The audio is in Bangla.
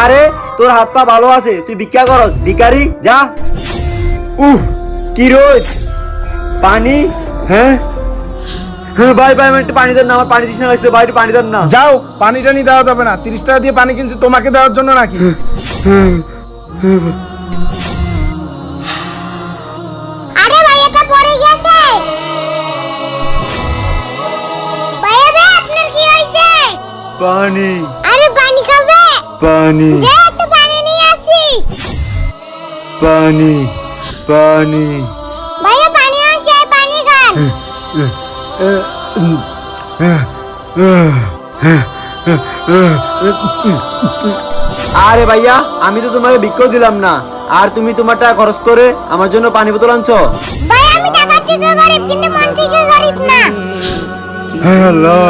আরে তোর হাত পা ভালো আছে, তুই ভিক্ষা করস, ভিখারি যা। কি রোদ, পানি। হ্যাঁ হ্যাঁ ভাই ভাই আমি একটু পানি দেন না, আমার পানি তৃষ্ণা লাগছে ভাই, একটু পানি দেন না। যাও, পানি টানি দেওয়া যাবে না। 30 টাকা দিয়ে পানি কিনছি তোমাকে দেওয়ার জন্য নাকি? আরে ভাই এটা পড়ে গেছে। ভাইয়া ভাই আপনার কি হইছে? পানি আরে পানি খাবে? পানি দে একটু পানি নিয়ে আসি। পানি পানি। ভাইয়া পানি আছে, পানি খান। আরে ভাইয়া আমি তো তোমাকে ভিক্ষা দিলাম না, আর তুমি তোমার টাকা খরচ করে আমার জন্য পানি বোতল আনছো। ভাই আমি টাকা থেকে গরিব কিন্তু মন থেকে গরিব না। হ্যাঁ আল্লাহ।